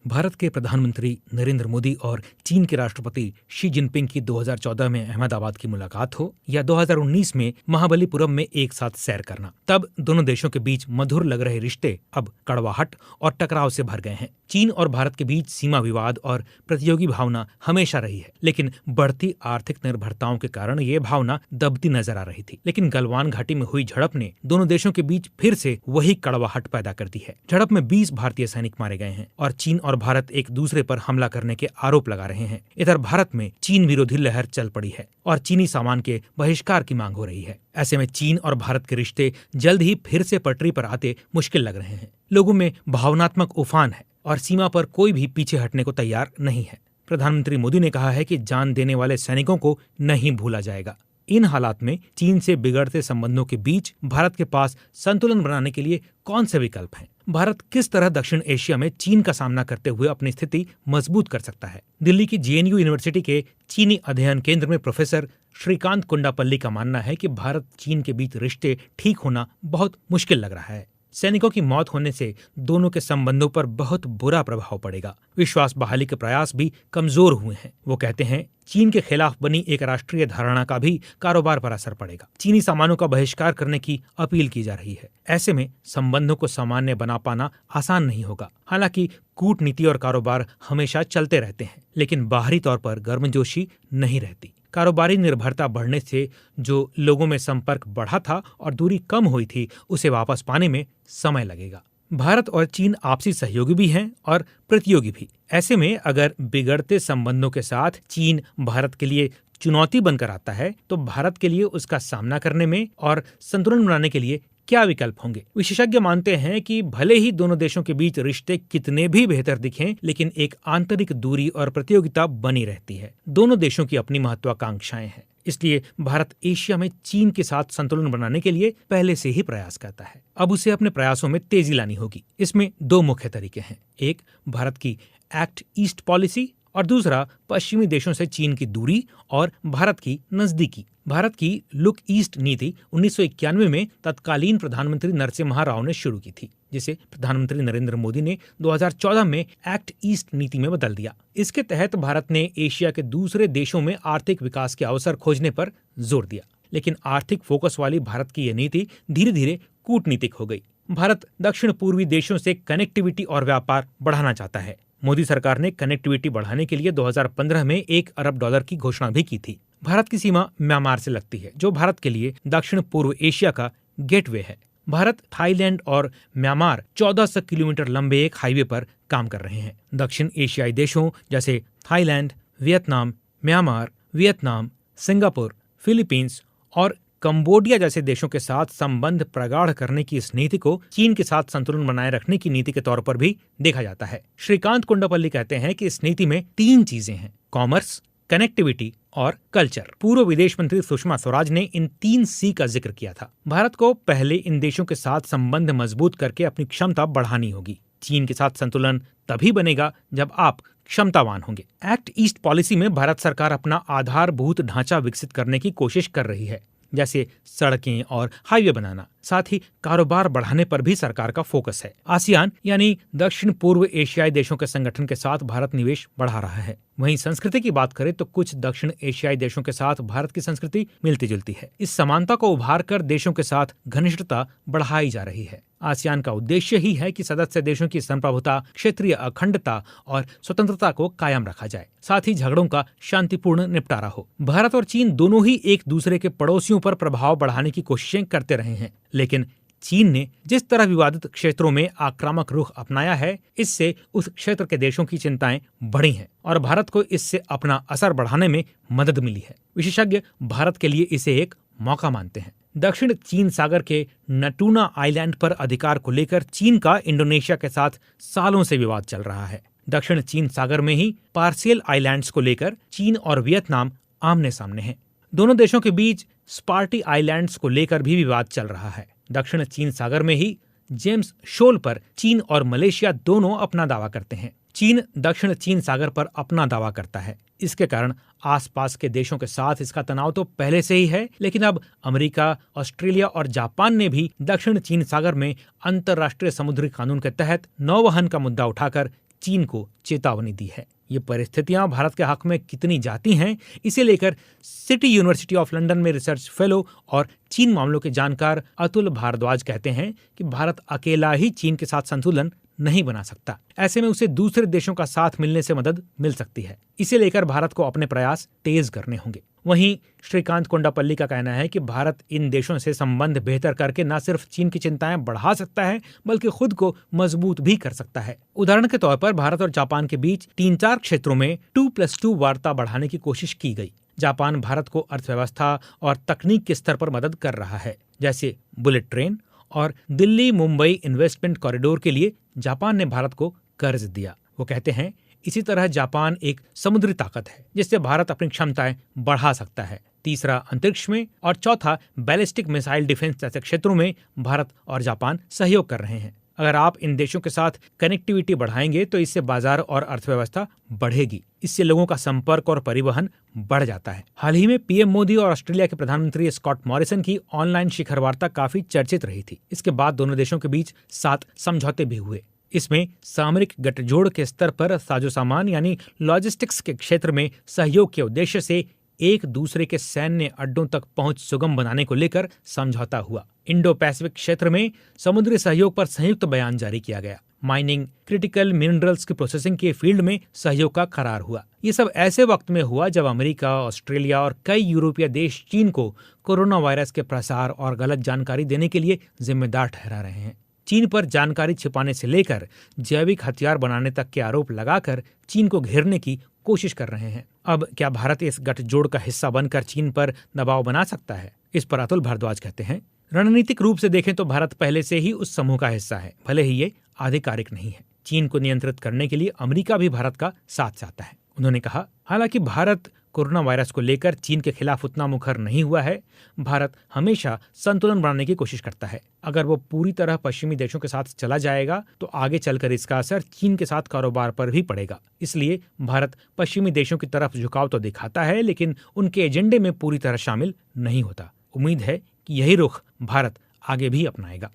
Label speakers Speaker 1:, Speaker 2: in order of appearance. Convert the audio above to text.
Speaker 1: भारत के प्रधानमंत्री नरेंद्र मोदी और चीन के राष्ट्रपति शी जिनपिंग की 2014 में अहमदाबाद की मुलाकात हो या 2019 में महाबलीपुरम में एक साथ सैर करना, तब दोनों देशों के बीच मधुर लग रहे रिश्ते अब कड़वाहट और टकराव से भर गए हैं। चीन और भारत के बीच सीमा विवाद और प्रतियोगी भावना हमेशा रही है, लेकिन बढ़ती आर्थिक निर्भरताओं के कारण ये भावना दबती नजर आ रही थी। लेकिन गलवान घाटी में हुई झड़प ने दोनों देशों के बीच फिर से वही कड़वाहट पैदा कर दी है। झड़प में 20 भारतीय सैनिक मारे गए हैं और चीन और भारत एक दूसरे पर हमला करने के आरोप लगा रहे हैं। इधर भारत में चीन विरोधी लहर चल पड़ी है और चीनी सामान के बहिष्कार की मांग हो रही है। ऐसे में चीन और भारत के रिश्ते जल्द ही फिर से पटरी पर आते मुश्किल लग रहे हैं। लोगों में भावनात्मक उफान है और सीमा पर कोई भी पीछे हटने को तैयार नहीं है। प्रधानमंत्री मोदी ने कहा है कि जान देने वाले सैनिकों को नहीं भूला जाएगा। इन हालात में चीन से बिगड़ते संबंधों के बीच भारत के पास संतुलन बनाने के लिए कौन से विकल्प हैं? भारत किस तरह दक्षिण एशिया में चीन का सामना करते हुए अपनी स्थिति मजबूत कर सकता है? दिल्ली की JNU यूनिवर्सिटी के चीनी अध्ययन केंद्र में प्रोफेसर श्रीकांत कुंडापल्ली का मानना है कि भारत चीन के बीच रिश्ते ठीक होना बहुत मुश्किल लग रहा है। सैनिकों की मौत होने से दोनों के संबंधों पर बहुत बुरा प्रभाव पड़ेगा। विश्वास बहाली के प्रयास भी कमजोर हुए हैं। वो कहते हैं चीन के खिलाफ बनी एक राष्ट्रीय धारणा का भी कारोबार पर असर पड़ेगा। चीनी सामानों का बहिष्कार करने की अपील की जा रही है। ऐसे में संबंधों को सामान्य बना पाना आसान नहीं होगा। हालांकि कूटनीति और कारोबार हमेशा चलते रहते हैं, लेकिन बाहरी तौर पर गर्मजोशी नहीं रहती। कारोबारी निर्भरता बढ़ने से जो लोगों में संपर्क बढ़ा था और दूरी कम हुई थी, उसे वापस पाने में समय लगेगा। भारत और चीन आपसी सहयोगी भी हैं और प्रतियोगी भी। ऐसे में अगर बिगड़ते संबंधों के साथ चीन भारत के लिए चुनौती बनकर आता है, तो भारत के लिए उसका सामना करने में और संतुलन बनाने के लिए क्या विकल्प होंगे? विशेषज्ञ मानते हैं कि भले ही दोनों देशों के बीच रिश्ते कितने भी बेहतर दिखें, लेकिन एक आंतरिक दूरी और प्रतियोगिता बनी रहती है। दोनों देशों की अपनी महत्वाकांक्षाएं हैं। इसलिए भारत एशिया में चीन के साथ संतुलन बनाने के लिए पहले से ही प्रयास करता है। अब उसे अपने प्रयासों में तेजी लानी होगी। इसमें दो मुख्य तरीके हैं। एक, भारत की एक्ट ईस्ट पॉलिसी और दूसरा, पश्चिमी देशों से चीन की दूरी और भारत की नजदीकी। भारत की लुक ईस्ट नीति 1991 में तत्कालीन प्रधानमंत्री नरसिम्हा राव ने शुरू की थी, जिसे प्रधानमंत्री नरेंद्र मोदी ने 2014 में एक्ट ईस्ट नीति में बदल दिया। इसके तहत भारत ने एशिया के दूसरे देशों में आर्थिक विकास के अवसर खोजने पर जोर दिया। लेकिन आर्थिक फोकस वाली भारत की यह नीति धीरे धीरे कूटनीतिक हो गई। भारत दक्षिण पूर्वी देशों से कनेक्टिविटी और व्यापार बढ़ाना चाहता है। मोदी सरकार ने कनेक्टिविटी बढ़ाने के लिए 2015 में $1 अरब की घोषणा भी की थी। भारत की सीमा म्यांमार से लगती है, जो भारत के लिए दक्षिण पूर्व एशिया का गेटवे है। भारत, थाईलैंड और म्यांमार 1400 किलोमीटर लंबे एक हाईवे पर काम कर रहे हैं। दक्षिण एशियाई देशों जैसे Thailand, Vietnam, Myanmar, Vietnam, Singapore, Philippines और कंबोडिया जैसे देशों के साथ संबंध प्रगाढ़ करने की इस नीति को चीन के साथ संतुलन बनाए रखने की नीति के तौर पर भी देखा जाता है। श्रीकांत कुंडापल्ली कहते हैं कि इस नीति में 3 चीजें हैं: कॉमर्स, कनेक्टिविटी और कल्चर। पूर्व विदेश मंत्री सुषमा स्वराज ने इन 3 C का जिक्र किया था। भारत को पहले इन देशों के साथ संबंध मजबूत करके अपनी क्षमता बढ़ानी होगी। चीन के साथ संतुलन तभी बनेगा जब आप क्षमतावान होंगे। एक्ट ईस्ट पॉलिसी में भारत सरकार अपना आधारभूत ढांचा विकसित करने की कोशिश कर रही है, जैसे सड़कें और हाईवे बनाना। साथ ही कारोबार बढ़ाने पर भी सरकार का फोकस है। आसियान यानी दक्षिण पूर्व एशियाई देशों के संगठन के साथ भारत निवेश बढ़ा रहा है। वहीं संस्कृति की बात करें तो कुछ दक्षिण एशियाई देशों के साथ भारत की संस्कृति मिलती जुलती है। इस समानता को उभार कर देशों के साथ घनिष्ठता बढ़ाई जा रही है। आसियान का उद्देश्य ही है कि सदस्य देशों की संप्रभुता, क्षेत्रीय अखंडता और स्वतंत्रता को कायम रखा जाए, साथ ही झगड़ों का शांतिपूर्ण निपटारा हो। भारत और चीन दोनों ही एक दूसरे के पड़ोसियों पर प्रभाव बढ़ाने की कोशिशें करते रहे हैं, लेकिन चीन ने जिस तरह विवादित क्षेत्रों में आक्रामक रुख अपनाया है, इससे उस क्षेत्र के देशों की चिंताएं बढ़ी हैं और भारत को इससे अपना असर बढ़ाने में मदद मिली है। विशेषज्ञ भारत के लिए इसे एक मौका मानते हैं। दक्षिण चीन सागर के नटूना आइलैंड पर अधिकार को लेकर चीन का इंडोनेशिया के साथ सालों से विवाद चल रहा है। दक्षिण चीन सागर में ही पार्शियल आइलैंड्स को लेकर चीन और वियतनाम आमने सामने हैं। दोनों देशों के बीच स्पार्टी आइलैंड्स को लेकर भी विवाद चल रहा है। दक्षिण चीन सागर में ही जेम्स शोल पर चीन और मलेशिया दोनों अपना दावा करते हैं। चीन दक्षिण चीन सागर पर अपना दावा करता है। इसके कारण आसपास के देशों के साथ इसका तनाव तो पहले से ही है, लेकिन अब अमेरिका, ऑस्ट्रेलिया और जापान ने भी दक्षिण चीन सागर में अंतर्राष्ट्रीय समुद्री कानून के तहत नौवहन का मुद्दा उठाकर चीन को चेतावनी दी है। ये परिस्थितियां भारत के हक में कितनी जाती हैं, इसे लेकर सिटी यूनिवर्सिटी ऑफ लंदन में रिसर्च फेलो और चीन मामलों के जानकार अतुल भारद्वाज कहते हैं कि भारत अकेला ही चीन के साथ संतुलन नहीं बना सकता। ऐसे में उसे दूसरे देशों का साथ मिलने से मदद मिल सकती है। इसे लेकर भारत को अपने प्रयास तेज करने होंगे। वहीं श्रीकांत कोंडापल्ली का कहना है कि भारत इन देशों से संबंध बेहतर करके न सिर्फ चीन की चिंताएं बढ़ा सकता है, बल्कि खुद को मजबूत भी कर सकता है। उदाहरण के तौर पर भारत और जापान के बीच 3-4 क्षेत्रों में 2+2 वार्ता बढ़ाने की कोशिश की गई। जापान भारत को अर्थव्यवस्था और तकनीक के स्तर पर मदद कर रहा है, जैसे बुलेट ट्रेन और दिल्ली मुंबई इन्वेस्टमेंट कॉरिडोर के लिए जापान ने भारत को कर्ज दिया। वो कहते हैं, इसी तरह जापान एक समुद्री ताकत है जिससे भारत अपनी क्षमताएं बढ़ा सकता है। तीसरा, अंतरिक्ष में और चौथा, बैलिस्टिक मिसाइल डिफेंस जैसे क्षेत्रों में भारत और जापान सहयोग कर रहे हैं। अगर आप इन देशों के साथ कनेक्टिविटी बढ़ाएंगे तो इससे बाजार और अर्थव्यवस्था बढ़ेगी। इससे लोगों का संपर्क और परिवहन बढ़ जाता है। हाल ही में पीएम मोदी और ऑस्ट्रेलिया के प्रधानमंत्री स्कॉट मॉरिसन की ऑनलाइन शिखर वार्ता काफी चर्चित रही थी। इसके बाद दोनों देशों के बीच 7 समझौते भी हुए। इसमें सामरिक गठजोड़ के स्तर पर साजो सामान यानी लॉजिस्टिक्स के क्षेत्र में सहयोग के उद्देश्य से एक दूसरे के सैन्य अड्डों तक पहुंच सुगम बनाने को लेकर समझौता हुआ। इंडो पैसिफिक क्षेत्र में समुद्री सहयोग पर संयुक्त बयान जारी किया गया। माइनिंग, क्रिटिकल मिनरल्स की प्रोसेसिंग के फील्ड में सहयोग का करार हुआ। ये सब ऐसे वक्त में हुआ जब अमेरिका, ऑस्ट्रेलिया और कई यूरोपीय देश चीन को कोरोना वायरस के प्रसार और गलत जानकारी देने के लिए जिम्मेदार ठहरा रहे हैं। चीन पर जानकारी छिपाने से लेकर जैविक हथियार बनाने तक के आरोप लगाकर चीन को घेरने की कोशिश कर रहे हैं। अब क्या भारत इस गठजोड़ का हिस्सा बनकर चीन पर दबाव बना सकता है? इस पर अतुल भारद्वाज कहते हैं, रणनीतिक रूप से देखें तो भारत पहले से ही उस समूह का हिस्सा है, भले ही ये आधिकारिक नहीं है। चीन को नियंत्रित करने के लिए अमेरिका भी भारत का साथ चाहता है। उन्होंने कहा, हालांकि भारत कोरोना वायरस को लेकर चीन के खिलाफ उतना मुखर नहीं हुआ है। भारत हमेशा संतुलन बनाने की कोशिश करता है। अगर वो पूरी तरह पश्चिमी देशों के साथ चला जाएगा तो आगे चलकर इसका असर चीन के साथ कारोबार पर भी पड़ेगा। इसलिए भारत पश्चिमी देशों की तरफ झुकाव तो दिखाता है, लेकिन उनके एजेंडे में पूरी तरह शामिल नहीं होता। उम्मीद है कि यही रुख भारत आगे भी अपनाएगा।